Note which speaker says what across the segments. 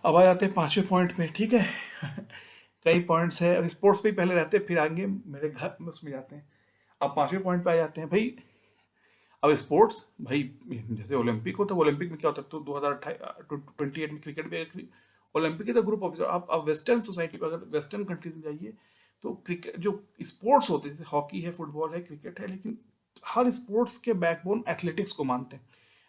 Speaker 1: अब आ जाते हैं पांचवें पॉइंट पे, ठीक है। कई पॉइंट्स है, अब स्पोर्ट्स पे ही पहले रहते हैं, फिर आगे मेरे घर में उसमें जाते हैं। अब पांचवें पॉइंट पे आ जाते हैं भाई। अब स्पोर्ट्स भाई, जैसे ओलंपिक होता है, ओलंपिक में क्या होता है, तो 2028 में क्रिकेट भी ओलंपिक इज ग्रुप ऑफ, आप वेस्टर्न सोसाइटी पर, अगर वेस्टर्न कंट्रीज में जाइए तो क्रिकेट जो स्पोर्ट्स होते हैं, जैसे हॉकी है, फुटबॉल है, क्रिकेट है, लेकिन हर स्पोर्ट्स के बैकबोन एथलेटिक्स को मानते हैं।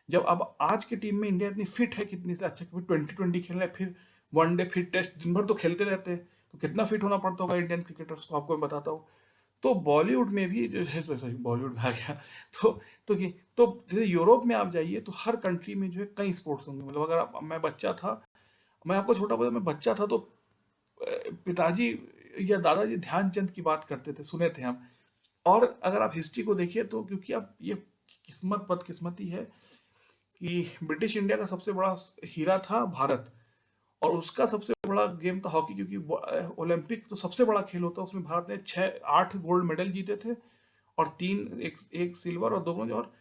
Speaker 1: जब अब आज की टीम में इंडिया इतनी फिट है, कितनी से अच्छा, फिर 2020 खेल रहे हैं, फिर वनडे, फिर टेस्ट, दिन भर तो खेलते रहते हैं, तो कितना फिट होना पड़ता होगा इंडियन क्रिकेटर्स को, आपको मैं बताता हूँ। तो बॉलीवुड में भी जो है, सॉरी बॉलीवुड में आ गया। तो तो कि तो जैसे यूरोप में आप जाइए तो हर कंट्री में जो है कई स्पोर्ट्स होंगे। मतलब अगर मैं बच्चा था, मैं आपको छोटा बता, मैं बच्चा था तो पिताजी या दादाजी ध्यानचंद की बात करते थे, सुने थे हम। और अगर आप हिस्ट्री को देखिए तो, क्योंकि आप ये किस्मत बदकिस्मती है कि ब्रिटिश इंडिया का सबसे बड़ा हीरा था भारत, और उसका सबसे बड़ा गेम था हॉकी, क्योंकि ओलंपिक तो सबसे बड़ा खेल होता है, उसमें भारत ने 6-8 गोल्ड मेडल जीते थे, और तीन, एक सिल्वर और 2 ब्रॉन्ज। और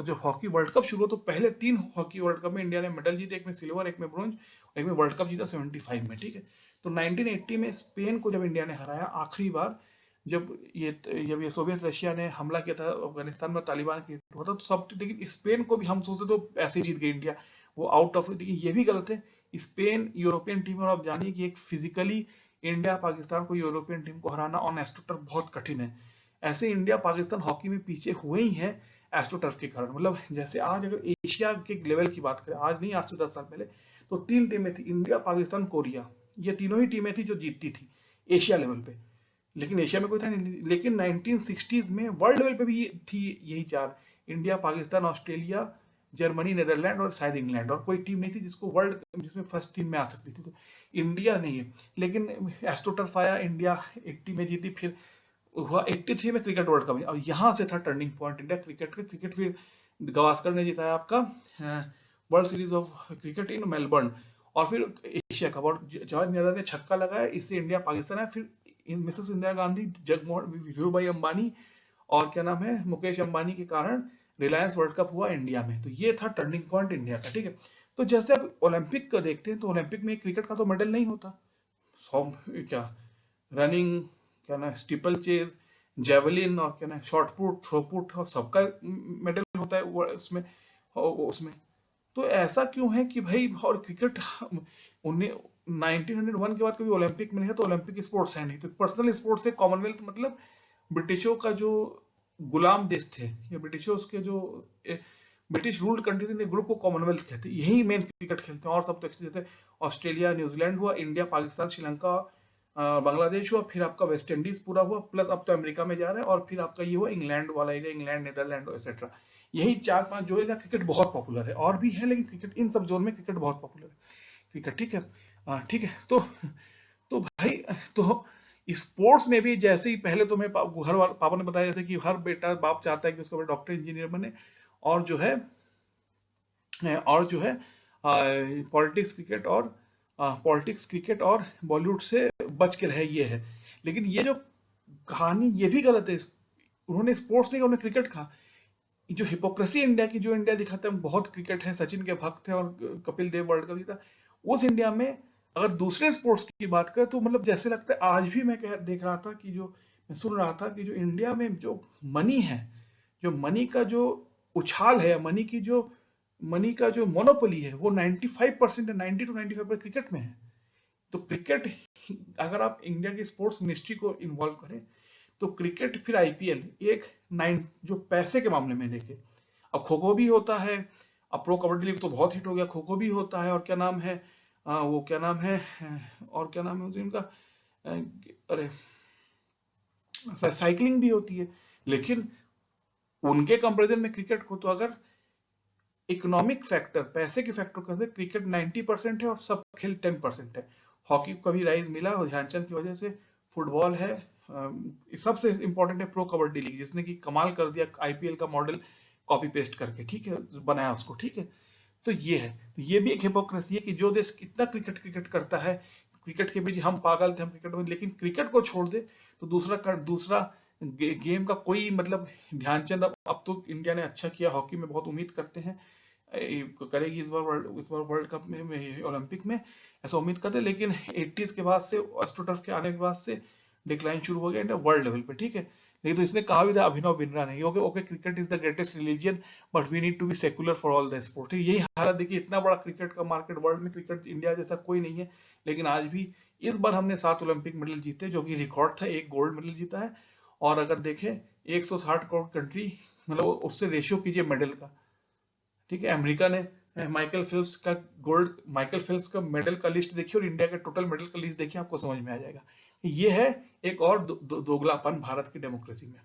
Speaker 1: जो हॉकी वर्ल्ड कप शुरू हुआ तो पहले 3 हॉकी वर्ल्ड कप में इंडिया ने मेडल जीते, एक में सिल्वर, एक में ब्रॉन्ज, एक में वर्ल्ड कप जीता 75 में, ठीक है। तो 1980 में स्पेन को जब इंडिया ने हराया आखिरी बार, जब ये सोवियत रशिया ने हमला किया था अफगानिस्तान में, तालिबान की हुआ था, तो सब, लेकिन स्पेन को भी हम सोचते तो ऐसे ही जीत गई इंडिया, वो आउट ऑफ, लेकिन ये भी गलत है। स्पेन यूरोपियन टीम है, और आप जानिए कि एक फिजिकली इंडिया पाकिस्तान को, यूरोपियन टीम को हराना ऑन एस्ट्रोटर्फ बहुत कठिन है। ऐसे इंडिया पाकिस्तान हॉकी में पीछे हुए ही हैं एस्ट्रोटर्फ के कारण। मतलब जैसे आज अगर एशिया के लेवल की बात करें, आज नहीं, आज से 10 साल पहले, तो 3 टीमें थी, इंडिया, पाकिस्तान, कोरिया, ये तीनों ही टीमें थी जो जीतती थी एशिया लेवल पे। लेकिन एशिया में कोई था नहीं, लेकिन 1960s में वर्ल्ड लेवल पे भी थी यही 4, India, Pakistan, Australia, Germany, Netherland और शायद इंग्लैंड, और कोई टीम नहीं थी जिसको वर्ल्ड, जिसमें फर्स्ट टीम में आ सकती थी, तो इंडिया नहीं है। लेकिन एस्ट्रोटर्फ आया, इंडिया 80 में जीती, फिर हुआ 83 में क्रिकेट वर्ल्ड कप, और यहाँ से था टर्निंग पॉइंट इंडिया क्रिकेट का। क्रिकेट फिर गावस्कर ने जिताया आपका world series of cricket in Melbourne, और फिर एशिया कप, और जवाहर नेहरू ने छक्का लगाया, इससे इंडिया पाकिस्तान है। फिर मिसेस इंदिरा गांधी, जगमोहन, वीरू भाई अंबानी, और क्या नाम है, मुकेश अंबानी के कारण रिलायंस वर्ल्ड कप हुआ इंडिया में। तो ये था टर्निंग पॉइंट इंडिया का, ठीक है। तो जैसे अब ओलंपिक का देखते हैं, तो ओलंपिक में क्रिकेट का तो मेडल नहीं होता, 100, क्या रनिंग, क्या ना स्टीपल चेज, जेवलिन, और क्या ना शॉर्ट पुट, थ्रो पुट, और सबका मेडल होता है उसमें, उसमें। तो ऐसा क्यों है कि भाई, और क्रिकेट 1901 के बाद कभी ओलंपिक में नहीं है, तो ओलंपिक स्पोर्ट्स है नहीं, तो पर्सनल स्पोर्ट्स है। कॉमनवेल्थ मतलब ब्रिटिशों का जो गुलाम देश थे, या ब्रिटिशों के जो ब्रिटिश रूल्ड कंट्री थे, ग्रुप को कॉमनवेल्थ कहते हैं, यही मेन क्रिकेट खेलते हैं। और सब तो जैसे ऑस्ट्रेलिया, न्यूजीलैंड हुआ, इंडिया, पाकिस्तान, श्रीलंका, बांग्लादेश हुआ, फिर आपका वेस्ट इंडीज पूरा हुआ, प्लस अब तो अमेरिका में जा रहा है, और फिर आपका ये हुआ इंग्लैंड वाला एरिया, इंग्लैंड, नीदरलैंड, एक्सेट्रा। यही 4-5 जो एरिया क्रिकेट बहुत पॉपुलर है, और भी है, लेकिन क्रिकेट इन सब जोन में क्रिकेट बहुत पॉपुलर है, क्रिकेट, ठीक है। ठीक है। तो भाई, तो स्पोर्ट्स में भी जैसे ही, पहले तो मैं घर वाले पापा ने बताया जैसे कि हर बेटा, बाप चाहता है कि उसका बेटा डॉक्टर, इंजीनियर बने, और जो है पॉलिटिक्स, क्रिकेट और बॉलीवुड से बच के रहे, ये है। लेकिन ये जो कहानी, ये भी गलत है। उन्होंने स्पोर्ट्स नहीं, उन्होंने क्रिकेट कहा। जो हिपोक्रेसी इंडिया की, जो इंडिया दिखाते हैं बहुत क्रिकेट है, सचिन के भक्त हैं, और कपिल देव वर्ल्ड कप जीता, उस इंडिया में अगर दूसरे स्पोर्ट्स की बात करें तो मतलब जैसे लगता है, आज भी मैं देख रहा था कि जो मैं सुन रहा था कि जो इंडिया में जो मनी है, जो मनी का जो उछाल है, मनी का जो मोनोपोली है, वो 95% है, 90 to 95% क्रिकेट में है। तो क्रिकेट, अगर आप इंडिया की स्पोर्ट्स मिनिस्ट्री को इन्वॉल्व करें, तो क्रिकेट, फिर आईपीएल, एक 9 जो पैसे के मामले में देखे। अब खो खो भी होता है, अब प्रो कबड्डी लीग तो बहुत हिट हो गया, खो खो भी होता है, और क्या नाम है, वो क्या नाम है, और क्या नाम है उनका, अरे, साइकिलिंग भी होती है। लेकिन उनके कंपेरिजन में क्रिकेट को, तो अगर इकोनॉमिक फैक्टर, पैसे के फैक्टर करते, क्रिकेट 90% है, और सब खेल 10% है। हॉकी को कभी राइज मिला और ध्यानचंद की वजह से, फुटबॉल है, सबसे इंपॉर्टेंट है प्रो कबड्डी लीग, जिसने कि कमाल कर दिया, आईपीएल का मॉडल कॉपी पेस्ट करके, ठीक है, बनाया उसको, ठीक है। तो ये है, तो ये भी एक हिपोक्रेसी है कि जो देश कितना क्रिकेट क्रिकेट करता है, क्रिकेट के बीच हम पागल थे, हम क्रिकेट में, लेकिन क्रिकेट को छोड़ दे तो दूसरा गेम का कोई मतलब, ध्यानचंद, अब तो इंडिया ने अच्छा किया, हॉकी में बहुत उम्मीद करते हैं, करेगी इस बार वर्ल्ड कप में ओलंपिक में, ऐसा उम्मीद करते हैं। लेकिन 80s के बाद से, एस्ट्रोटर्फ के आने के बाद से डिक्लाइन शुरू हो गया वर्ल्ड लेवल पे, ठीक है। नहीं तो इसने कहा भी था अभिनव बिंद्रा ने, okay okay, cricket is the greatest religion but we need to be secular for all the sport. यही हालत देखिए, इतना बड़ा क्रिकेट का मार्केट वर्ल्ड में, क्रिकेट इंडिया जैसा कोई नहीं है, लेकिन आज भी इस बार हमने 7 ओलंपिक मेडल जीते, जो कि रिकॉर्ड था, एक गोल्ड मेडल जीता है। और अगर देखें 160 करोड़ कंट्री, मतलब उससे रेशियो कीजिए मेडल का, ठीक है। अमेरिका ने माइकल फेल्प्स का मेडल का लिस्ट देखिए और इंडिया के टोटल मेडल का लिस्ट देखिए, आपको समझ में आ जाएगा। ये है एक और दोगलापन भारत की डेमोक्रेसी में।